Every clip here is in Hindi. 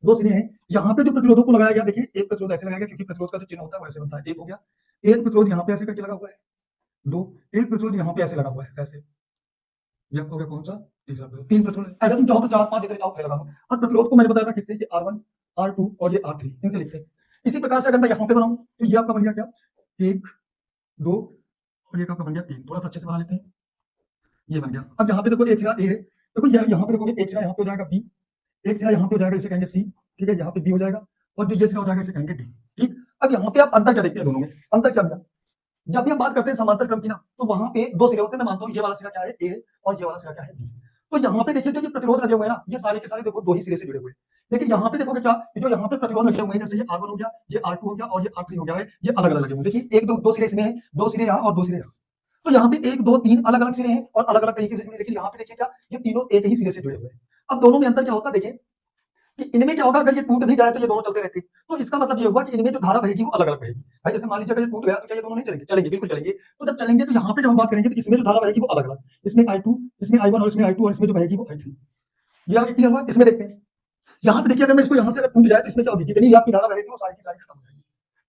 दो सिरे हैं। यहाँ पे जो प्रतिरोधों को लगाया गया, देखिए एक प्रतिरोध ऐसे लगाया गया क्योंकि प्रतिरोध का जो चिन्ह होता है वो ऐसे बनता है, एक हो गया। एक प्रतिरोध यहाँ पे ऐसे करके लगा हुआ है, दो। एक प्रतिरोध यहाँ पे ऐसे लगा हुआ है, ऐसे। ये हो गया कौन सा? तीसरा प्रतिरोध। तीन प्रतिरोध, ऐसा तुम चाहो तो चार पांच इतने चाहो लगा लो। और प्रतिरोध को मैंने बताया था किससे, कि R1, R2 और ये R3, इनसे लिखते हैं। इसी प्रकार से अगर मैं यहाँ पे बनाऊं तो ये आपका बन गया क्या, एक, दो, और ये आपका बन गया तीन। थोड़ा सा अच्छे से बना लेते हैं, ये बन गया। अब यहाँ पे देखो एक सिरा ए है, देखो यहाँ पे देखोगे एक सिरा यहाँ पे हो जाएगा बी, एक सिरा यहाँ पे हो जाएगा, इसे कहेंगे सी, ठीक है, यहाँ पे बी हो जाएगा, और जो ये सिरा हो जाएगा इसे कहेंगे डी। ठीक। अब यहाँ पे आप अंतर क्या देखते हैं दोनों में, अंतर क्या मिला, जब भी हम बात करते हैं समांतर क्रम की ना, तो वहां पे दो सिरे होते हैं। मैं मानता हूँ ये वाला सिरा क्या है, ए, और ये वाला सिरा क्या है, बी। तो यहाँ पे देखिए जो ये प्रतिरोध लगे हुए हैं ना, ये सारे के सारे देखो दो ही सिरे से जुड़े हुए हैं। लेकिन यहाँ पे देखोगे क्या, कि जो यहाँ पे प्रतिरोध लगे हुए हैं, जैसे ये R1 हो गया, ये R2 हो गया, और ये R3 हो गया है, ये अलग अलग लगे हुए हैं। देखिए एक दो दो सिरे इसमें है, दो सिरे यहाँ और दो सिरे यहाँ। तो यहाँ पे एक दो तीन अलग अलग सिरे हैं और अलग अलग तरीके से जुड़े, लेकिन यहाँ पे देखिए क्या, ये तीनों एक ही सिरे से जुड़े हुए हैं। अब दोनों में अंतर क्या होता है, देखिए कि इनमें क्या होगा, अगर ये टूट भी जाए तो ये दोनों चलते रहते हैं। तो इसका मतलब ये हुआ कि इनमें जो धारा बहेगी वो अलग अलग बहेगी। भाई जैसे मान लीजिए अगर ये टूट गया तो क्या ये दोनों नहीं चलेंगे, चलेंगे, बिल्कुल चलेंगे। तो जब चलेंगे तो यहाँ पे जब हम बात करेंगे तो इसमें जो धारा बहेगी वो अलग अलग, इसमें I2, इसमें I1 और इसमें I2, और इसमें जो बहेगी वो I3। ये आगे क्लियर हुआ। इसमें देखते हैं, यहाँ पे देखिए अगर मैं इसको यहाँ से अगर टूट जाए तो इसमें क्या होगी, जितनी भी आपकी धारा बहेगी वो सारी की सारी खत्म हो जाएगी।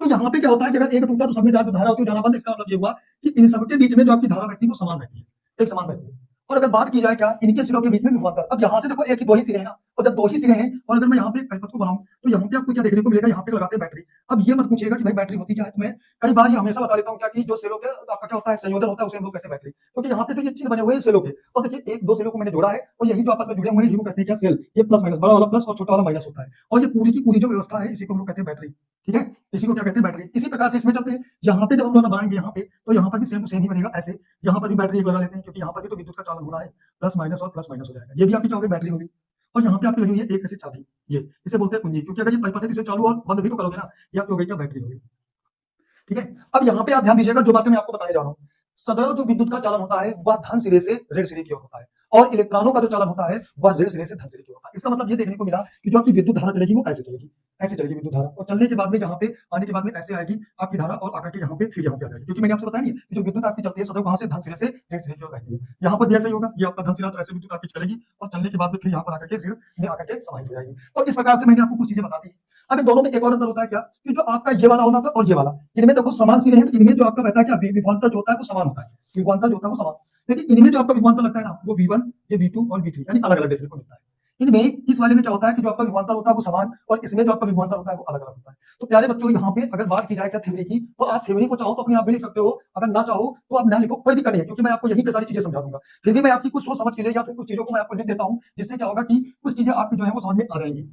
तो यहाँ पे क्या होता है कि अगर एक टूटा तो सब में जो धारा होती है जाना बंद। इसका मतलब ये हुआ कि इन सबके बीच में जो आपकी धारा बहती है वो समान रहती है, एक समान रहती है। और अगर बात की जाए क्या, इनके सिरों के बीच में विभवांतर, अब यहाँ से देखो एक ही दो ही सिरे हैं ना, और जब दो ही सिरे हैं और अगर मैं यहाँ पे परिपथ को बनाऊं तो यहाँ पे आपको क्या देखने को मिलेगा, यहाँ पे लगाते हैं बैटरी। अब ये मत पूछिएगा कि भाई बैटरी होती क्या है, तुम्हें कई बार ये हमेशा बता देता हूँ क्या, कि जो सेलों के आपका क्या होता है, संयोजन होता है, उसे हम लोग कहते हैं बैटरी। क्योंकि यहाँ पे तो ये चिन्ह बने हुए हैं सेलों के, और देखिए एक दो सेलों को मैंने जोड़ा है, और यही जो आपस में जुड़े हुए हैं इनको कहते हैं क्या, सेल। ये प्लस माइनस, बड़ा वाला प्लस और छोटा वाला माइनस होता है, और ये पूरी की पूरी जो व्यवस्था है इसी को हम लोग कहते हैं बैटरी। ठीक है, इसी को क्या कहते हैं, बैटरी। इसी प्रकार से इसमें चलते हैं, यहाँ पे जब हम लोग बनाएंगे यहाँ पे, तो यहाँ पर भी सेम टू सेम ही बनेगा ऐसे। यहाँ पर भी बैटरी एक लगा लेते हैं, क्योंकि यहाँ पर भी तो विद्युत का चालन हो रहा है, प्लस माइनस और प्लस माइनस हो जाएगा। ये भी आपकी क्या होगी, बैटरी होगी। और यहाँ पे आपकी लगी हुई है एक ऐसी चाबी, ये इसे बोलते हैं कुंजी, क्योंकि अगर ये परिपथ है इसे चालू और बंद भी तो करोगे ना, ये आपकी हो गई क्या, बैटरी होगी। ठीक है। अब यहाँ पे आप ध्यान दीजिएगा, जो बातें मैं आपको बताने जा रहा हूँ, सदैव जो विद्युत का चालन होता है वह धन सिरे से ऋण सिरे की ओर होता है, और इलेक्ट्रॉनों का जो चालन होता है वह ऋण सिरे से धन सिरे की ओर होता है। इसका मतलब ये देखने को मिला कि जो आपकी विद्युत धारा चलेगी वो ऐसे चलेगी, ऐसे चलेगी विद्युत धारा, और चलने के बाद में यहाँ पे आने के बाद में ऐसे आएगी आपकी धारा, और आकर के यहाँ पे फिर यहाँ पे आ जाएगी। क्योंकि मैंने आपसे बताया नहीं कि जो विद्युत आपकी चलती है सदैव कहाँ से, धन सिरे से ऋण सिरे की ओर रहती है। यहाँ पर भी ऐसे ही होगा, ये आपका धन सिरा, तो ऐसे विद्युत आपकी चलेगी और चलने के बाद में फिर यहाँ पर आकर के ऋण में आकर के समाहित हो जाएगी। तो इस प्रकार से मैंने आपको कुछ चीजें बता दी। अब इन दोनों में एक और अंतर होता है क्या, कि जो आपका ये वाला होना था और ये वाला, इनमें देखो समान सिरे हैं, तो इनमें जो आपका रहता है क्या, विभवांतर जो होता है वो समान होता है, विभवांतर जो होता है वो समान। लेकिन इनमें जो आपका विभवांतर लगता है ना, वो V1, ये V2 और V3 यानी अलग अलग देखने को मिलता है। इनमें इस वाले में क्या होता है कि जो आपका विभवांतर होता है वो समान, और इसमें जो आपका विभवांतर होता है वो अलग अलग होता है। तो प्यारे बच्चों, यहाँ पे अगर बात की जाए क्या थ्योरी की, तो आप थ्योरी को चाहो तो अपने आप भी लिख सकते हो, अगर ना चाहो तो आप ना लिखो, कोई दिक्कत नहीं है, क्योंकि मैं आपको यहीं पे सारी चीजें समझा दूंगा। फिर भी मैं आपकी कुछ सोच समझ के लिए या फिर कुछ चीजों को मैं आपको लिख देता हूँ, जिससे क्या होगा कि कुछ चीजें आपकी जो है वो समझ में आ जाएंगी।